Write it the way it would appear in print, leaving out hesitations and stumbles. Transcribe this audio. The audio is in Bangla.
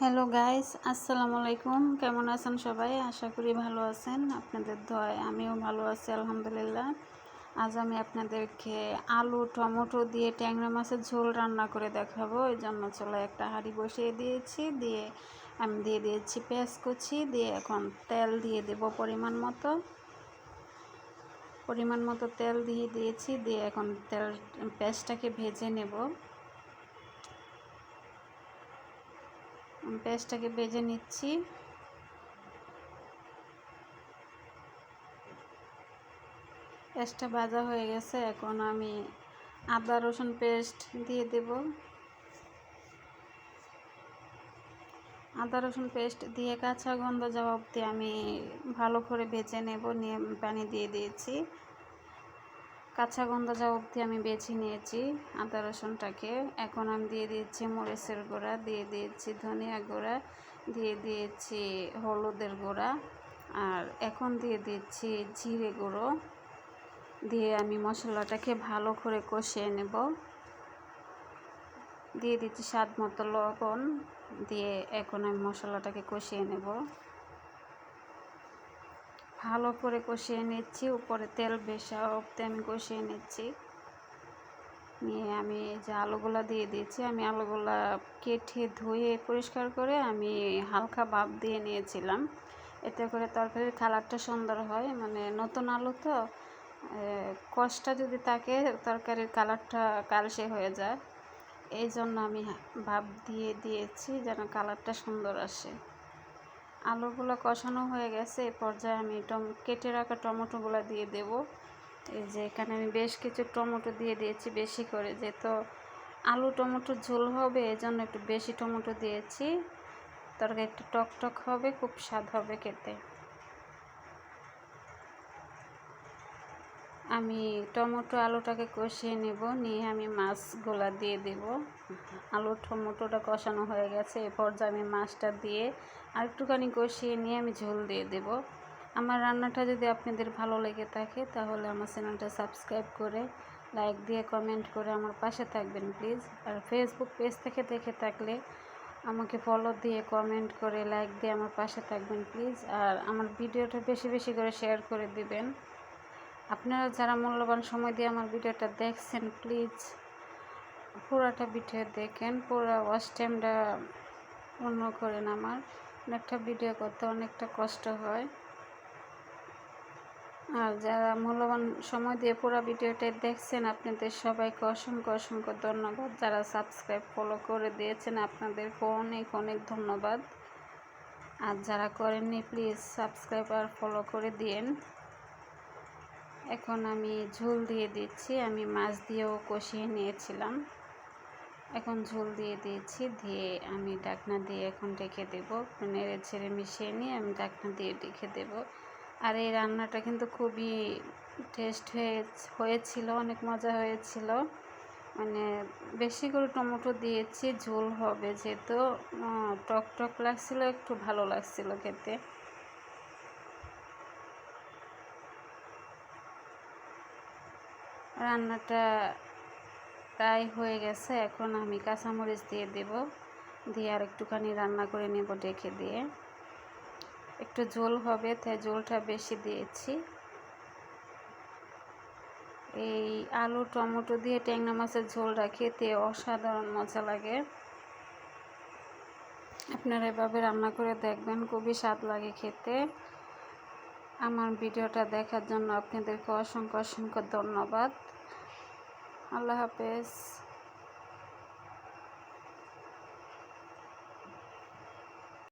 হ্যালো গাইস, আসসালামু আলাইকুম। কেমন আছেন সবাই? আশা করি ভালো আছেন। আপনাদের দোয়ায় আমিও ভালো আছি আলহামদুলিল্লাহ। আজ আমি আপনাদেরকে আলু টমেটো দিয়ে ট্যাংরা মাছের ঝোল রান্না করে দেখাবো। এই জন্য চলে একটা হাঁড়ি বসিয়ে দিয়েছি, আমি দিয়ে দিয়েছি পেঁয়াজ কুচি, দিয়ে এখন তেল দিয়ে দেব পরিমাণ মতো তেল দিয়ে দিয়েছি, দিয়ে এখন পেঁয়াজটাকে ভেজে নেব। পেঁয়াজটাকে ভেজে নিচ্ছি। পেঁয়াজটা ভাজা হয়ে গেছে, এখন আমি আদা রসুন পেস্ট দিয়ে দেব। আদা রসুন পেস্ট দিয়ে কাঁচা গন্ধ যাওয়া অবধি আমি ভালো করে ভেজে নেব। নিয়ে পানি দিয়ে দিয়েছি। কাঁচা গন্ধ যাওয়া অবধি আমি বেছে নিয়েছি আদা রসুনটাকে। এখন আমি দিয়ে দিয়েছি মরিচের গুঁড়া, দিয়ে দিয়েছি ধনিয়া গুঁড়া, দিয়ে দিয়েছি হলুদের গুঁড়া, আর এখন দিয়ে দিচ্ছি জিরে গুঁড়ো। দিয়ে আমি মশলাটাকে ভালো করে কষিয়ে নেব। দিয়ে দিচ্ছি স্বাদ মতো লবণ, দিয়ে এখন আমি মশলাটাকে কষিয়ে নেব। ভালো করে কষিয়ে নিচ্ছি, উপরে তেল বেশা অবধি আমি কষিয়ে নিচ্ছি। নিয়ে আমি যে আলুগুলা দিয়ে দিয়েছি, আমি আলুগুলা কেটে ধুয়ে পরিষ্কার করে আমি হালকা ভাপ দিয়ে নিয়েছিলাম। এতে করে তরকারির কালারটা সুন্দর হয়, মানে নতুন আলু তো কষটা যদি থাকে তরকারির কালারটা কালসে হয়ে যায়। এই জন্য আমি ভাপ দিয়ে দিয়েছি যেন কালারটা সুন্দর আসে। আলুগুলো কষানো হয়ে গেছে, এ পর্যায়ে আমি কেটে রাখা টমেটোগুলো দিয়ে দেব। এই যে এখানে আমি বেশ কিছু টমেটো দিয়ে দিয়েছি বেশি করে, যেহেতু আলু টমেটোর ঝোল হবে এই জন্য একটু বেশি টমেটো দিয়েছি। তরকারি একটু টক হবে, খুব স্বাদ হবে খেতে। আমি টমেটো আলুটাকে কষিয়ে নেব, নিয়ে আমি মাছগুলা দিয়ে দেব। আলু টমেটোটা কষানো হয়ে গেছে, এ পর্যায়ে আমি মাছটা দিয়ে আর একটুখানি কষিয়ে নিয়ে আমি ঝোল দিয়ে দেব। আমার রান্নাটা যদি আপনাদের ভালো লেগে থাকে তাহলে আমার চ্যানেলটা সাবস্ক্রাইব করে লাইক দিয়ে কমেন্ট করে আমার পাশে থাকবেন প্লিজ। আর ফেসবুক পেজ থেকে দেখে থাকলে আমাকে ফলো দিয়ে কমেন্ট করে লাইক দিয়ে আমার পাশে থাকবেন প্লিজ। আর আমার ভিডিওটা বেশি বেশি করে শেয়ার করে দিবেন। আপনারা যারা মূল্যবান সময় দিয়ে আমার ভিডিওটা দেখছেন প্লিজ পুরাটা ভিডিও দেখেন, পুরো ওয়াচ টাইমটা পূর্ণ করেন। আমার অনেকটা ভিডিও করতে অনেকটা কষ্ট হয়। আর যারা মূল্যবান সময় দিয়ে পুরো ভিডিওটা দেখছেন আপনাদের সবাইকে অসংখ্য ধন্যবাদ। যারা সাবস্ক্রাইব ফলো করে দিয়েছেন আপনাদেরকে অনেক অনেক ধন্যবাদ। আর যারা করেননি প্লিজ সাবস্ক্রাইব আর ফলো করে দিয়েন। এখন আমি ঝোল দিয়ে দিচ্ছি। আমি মাছ দিয়েও কষিয়ে নিয়েছিলাম, এখন ঝোল দিয়ে দিয়েছি। দিয়ে আমি ঢাকনা দিয়ে এখন ঢেকে দেবো। নেড়ে ছেড়ে মিশিয়ে নিয়ে আমি ঢাকনা দিয়ে ঢেকে দেবো। আর এই রান্নাটা কিন্তু খুবই টেস্ট হয়েছিল, অনেক মজা হয়েছিল। মানে বেশি করে টমেটো দিয়েছি, ঝোল হবে যেহেতু টক লাগছিল, একটু ভালো লাগছিল খেতে। রান্নাটা প্রায় হয়ে গেছে, এখন আমি কাঁচামরিচ দিয়ে দেব। দিয়ে আর একটুখানি রান্না করে নেব ঢেকে দিয়ে। একটু ঝোল হবে তাই ঝোলটা বেশি দিয়েছি। এই আলু টমেটো দিয়ে ট্যাংরা মাছের ঝোলটা খেতে অসাধারণ মজা লাগে। আপনারা এভাবে রান্না করে দেখবেন, খুবই স্বাদ লাগে খেতে। আমার ভিডিওটা দেখার জন্য আপনাদেরকে অসংখ্য ধন্যবাদ। আল্লাহ হাফেজ।